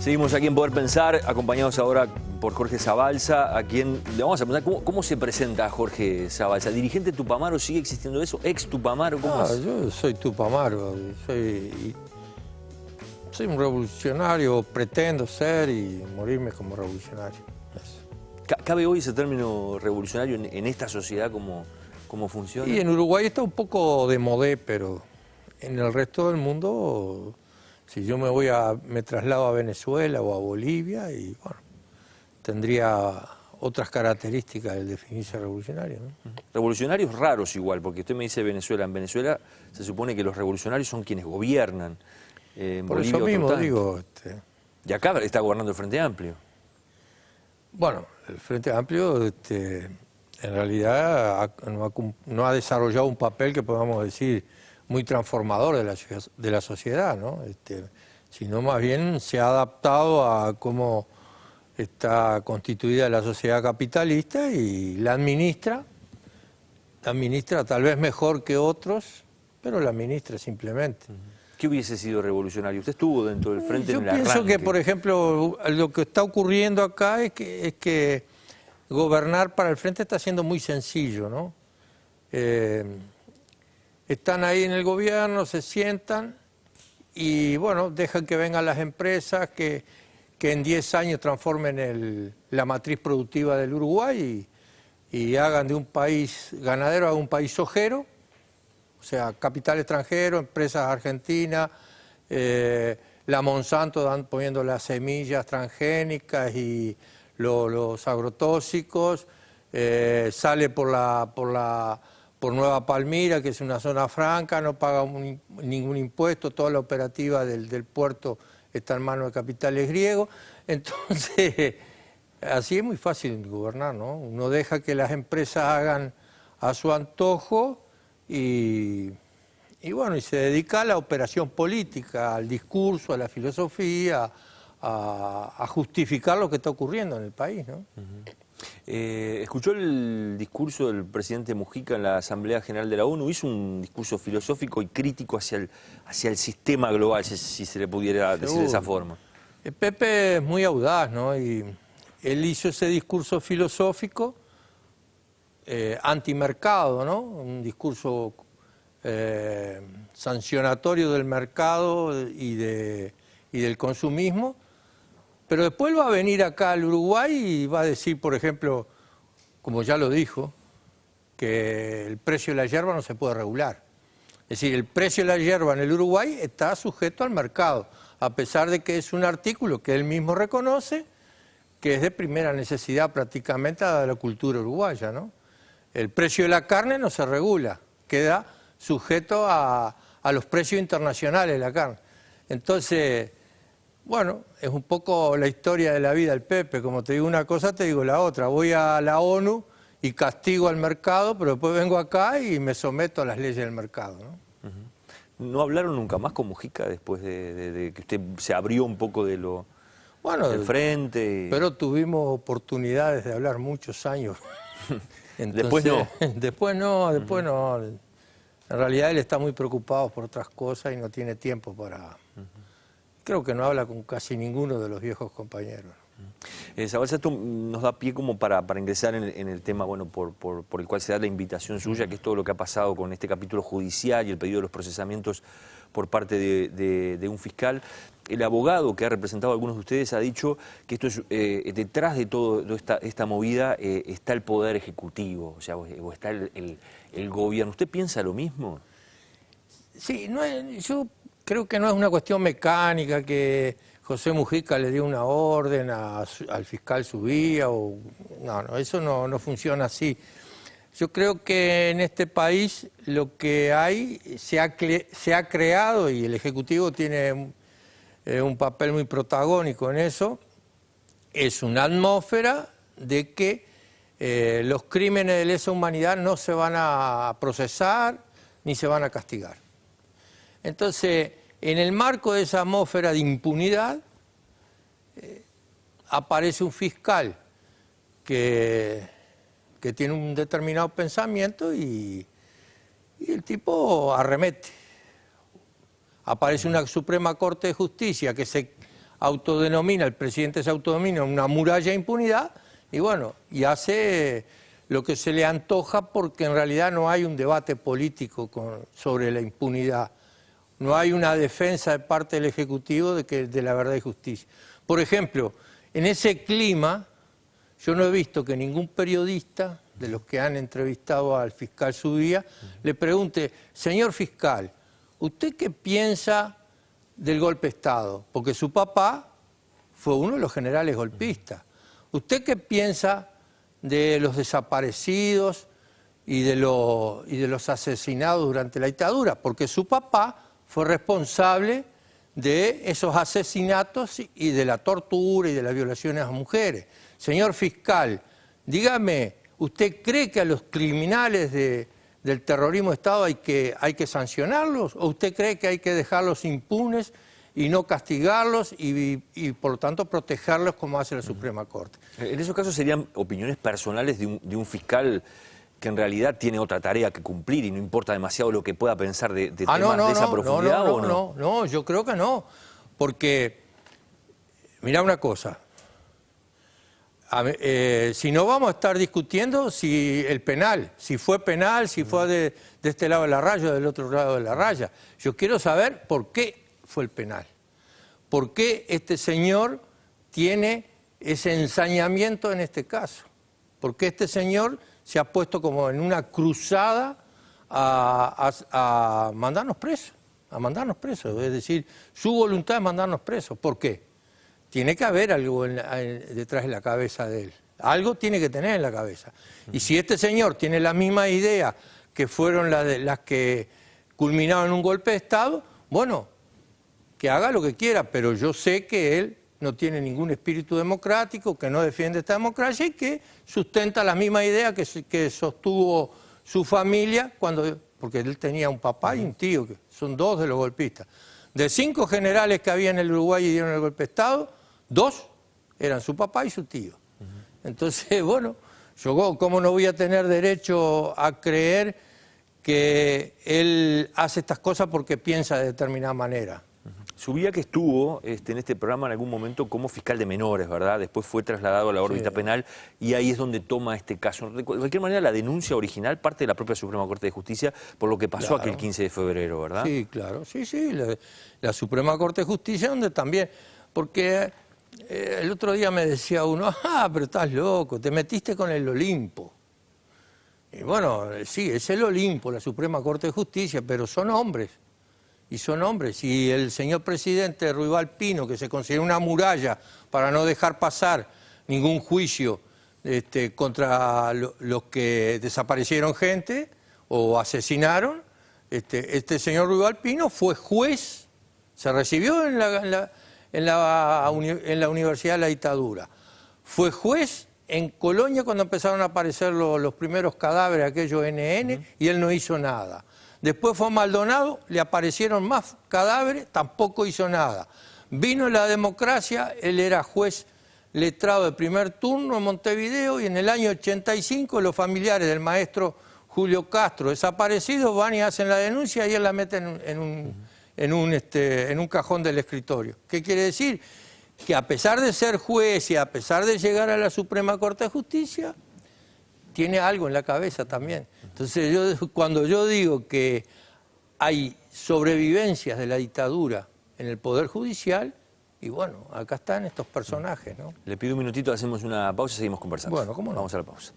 Seguimos aquí en Poder Pensar, acompañados ahora por Jorge Zabalza, a quien le vamos a preguntar cómo se presenta Jorge Zabalza. ¿Dirigente Tupamaro? ¿Sigue existiendo eso? ¿Ex Tupamaro? ¿Cómo es? Yo soy Tupamaro, soy un revolucionario, pretendo ser y morirme como revolucionario. Eso. ¿Cabe hoy ese término revolucionario en esta sociedad cómo funciona? Y en Uruguay está un poco de modé, pero en el resto del mundo, si yo me traslado a Venezuela o a Bolivia, y bueno, tendría otras características del definirse revolucionario, ¿no? Revolucionarios raros igual, porque usted me dice Venezuela. En Venezuela se supone que los revolucionarios son quienes gobiernan. En Por Bolivia, eso otro mismo tanto. digo... Y acá está gobernando el Frente Amplio. Bueno, el Frente Amplio en realidad no ha desarrollado un papel que podamos decir muy transformador de la sociedad, ¿no? Sino más bien se ha adaptado a cómo está constituida la sociedad capitalista y la administra tal vez mejor que otros, pero la administra simplemente. ¿Qué hubiese sido revolucionario? Usted estuvo dentro del Frente en el arranque. Yo pienso que, por ejemplo, lo que está ocurriendo acá es que gobernar para el Frente está siendo muy sencillo, ¿no? Están ahí en el gobierno, se sientan y, bueno, dejan que vengan las empresas que en 10 años transformen la matriz productiva del Uruguay y hagan de un país ganadero a un país sojero. O sea, capital extranjero, empresas argentinas, la Monsanto poniendo las semillas transgénicas y los agrotóxicos, sale por Nueva Palmira, que es una zona franca, no paga ningún impuesto, toda la operativa del puerto está en manos de capitales griegos. Entonces, así es muy fácil gobernar, ¿no? Uno deja que las empresas hagan a su antojo y bueno, y se dedica a la operación política, al discurso, a la filosofía, a justificar lo que está ocurriendo en el país, ¿no? ¿Escuchó el discurso del presidente Mujica en la Asamblea General de la ONU? Hizo un discurso filosófico y crítico hacia el sistema global, si se le pudiera decir de esa forma. Pepe es muy audaz, ¿no? Y él hizo ese discurso filosófico antimercado, ¿no? Un discurso sancionatorio del mercado y del consumismo, pero después va a venir acá al Uruguay y va a decir, por ejemplo, como ya lo dijo, que el precio de la yerba no se puede regular. Es decir, el precio de la yerba en el Uruguay está sujeto al mercado, a pesar de que es un artículo que él mismo reconoce, que es de primera necesidad prácticamente a la cultura uruguaya, ¿no? El precio de la carne no se regula, queda sujeto a los precios internacionales de la carne. Entonces, bueno, es un poco la historia de la vida del Pepe. Como te digo una cosa, te digo la otra. Voy a la ONU y castigo al mercado, pero después vengo acá y me someto a las leyes del mercado, ¿no? ¿No hablaron nunca más con Mujica después de que usted se abrió un poco del frente? Pero tuvimos oportunidades de hablar muchos años. Entonces, después no. Después no. En realidad él está muy preocupado por otras cosas y no tiene tiempo para... Creo que no habla con casi ninguno de los viejos compañeros. Zabalza, esto nos da pie como para ingresar en el tema, bueno, por el cual se da la invitación suya, que es todo lo que ha pasado con este capítulo judicial y el pedido de los procesamientos por parte de un fiscal. El abogado que ha representado a algunos de ustedes ha dicho que esto es detrás de toda esta movida está el poder ejecutivo, o sea, o está el gobierno. ¿Usted piensa lo mismo? Sí, yo creo que no es una cuestión mecánica que José Mujica le dio una orden al fiscal Subía, no, eso no funciona así. Yo creo que en este país lo que hay se ha creado, y el Ejecutivo tiene un papel muy protagónico en eso, es una atmósfera de que los crímenes de lesa humanidad no se van a procesar ni se van a castigar. Entonces, en el marco de esa atmósfera de impunidad, aparece un fiscal que tiene un determinado pensamiento y el tipo arremete. Aparece una Suprema Corte de Justicia que se el presidente se autodenomina una muralla de impunidad, y bueno, y hace lo que se le antoja porque en realidad no hay un debate político sobre la impunidad. No hay una defensa de parte del Ejecutivo de la verdad y justicia. Por ejemplo, en ese clima, yo no he visto que ningún periodista de los que han entrevistado al fiscal Zubia le pregunte, señor fiscal, ¿usted qué piensa del golpe de Estado? Porque su papá fue uno de los generales golpistas. ¿Usted qué piensa de los desaparecidos y de los asesinados durante la dictadura? Porque su papá fue responsable de esos asesinatos y de la tortura y de las violaciones a mujeres. Señor fiscal, dígame, ¿usted cree que a los criminales del terrorismo de Estado hay que sancionarlos? ¿O usted cree que hay que dejarlos impunes y no castigarlos y por lo tanto protegerlos como hace la Suprema Corte? En esos casos serían opiniones personales de un fiscal que en realidad tiene otra tarea que cumplir y no importa demasiado lo que pueda pensar de temas de esa profundidad, ¿o no? No, yo creo que no, porque, mirá una cosa, si no vamos a estar discutiendo si el penal, si fue penal, si fue de este lado de la raya o del otro lado de la raya. Yo quiero saber por qué fue el penal. ¿Por qué este señor tiene ese ensañamiento en este caso? ¿Por qué este señor se ha puesto como en una cruzada a mandarnos presos? A mandarnos presos, es decir, su voluntad es mandarnos presos. ¿Por qué? Tiene que haber algo detrás de la cabeza de él. Algo tiene que tener en la cabeza. Y si este señor tiene la misma idea que fueron las que culminaron en un golpe de Estado, bueno, que haga lo que quiera, pero yo sé que él no tiene ningún espíritu democrático, que no defiende esta democracia y que sustenta la misma idea que sostuvo su familia, porque él tenía un papá y un tío, que son dos de los golpistas. De 5 generales que había en el Uruguay y dieron el golpe de Estado, 2 eran su papá y su tío. Entonces, bueno, yo cómo no voy a tener derecho a creer que él hace estas cosas porque piensa de determinada manera. Zubia, que estuvo en este programa en algún momento como fiscal de menores, ¿verdad? Después fue trasladado a la órbita penal y ahí es donde toma este caso. De cualquier manera, la denuncia original parte de la propia Suprema Corte de Justicia por lo que pasó aquel 15 de febrero, ¿verdad? Sí, claro, sí, la Suprema Corte de Justicia, donde también, porque el otro día me decía uno, pero estás loco, te metiste con el Olimpo. Y bueno, sí, es el Olimpo, la Suprema Corte de Justicia, pero son hombres. Y son hombres. Y el señor presidente Ruibal Pino, que se considera una muralla para no dejar pasar ningún juicio contra los que desaparecieron gente o asesinaron, este señor Ruibal Pino fue juez, se recibió en la Universidad de la Dictadura, fue juez en Colonia cuando empezaron a aparecer los primeros cadáveres, aquellos NN, y él no hizo nada. Después fue a Maldonado, le aparecieron más cadáveres, tampoco hizo nada. Vino la democracia, él era juez letrado de primer turno en Montevideo y en el año 85 los familiares del maestro Julio Castro desaparecidos van y hacen la denuncia y él la mete en un cajón del escritorio. ¿Qué quiere decir? Que a pesar de ser juez y a pesar de llegar a la Suprema Corte de Justicia, tiene algo en la cabeza también. Entonces, cuando yo digo que hay sobrevivencias de la dictadura en el Poder Judicial, y bueno, acá están estos personajes, ¿no? Le pido un minutito, hacemos una pausa y seguimos conversando. Bueno, ¿cómo no? Vamos a la pausa.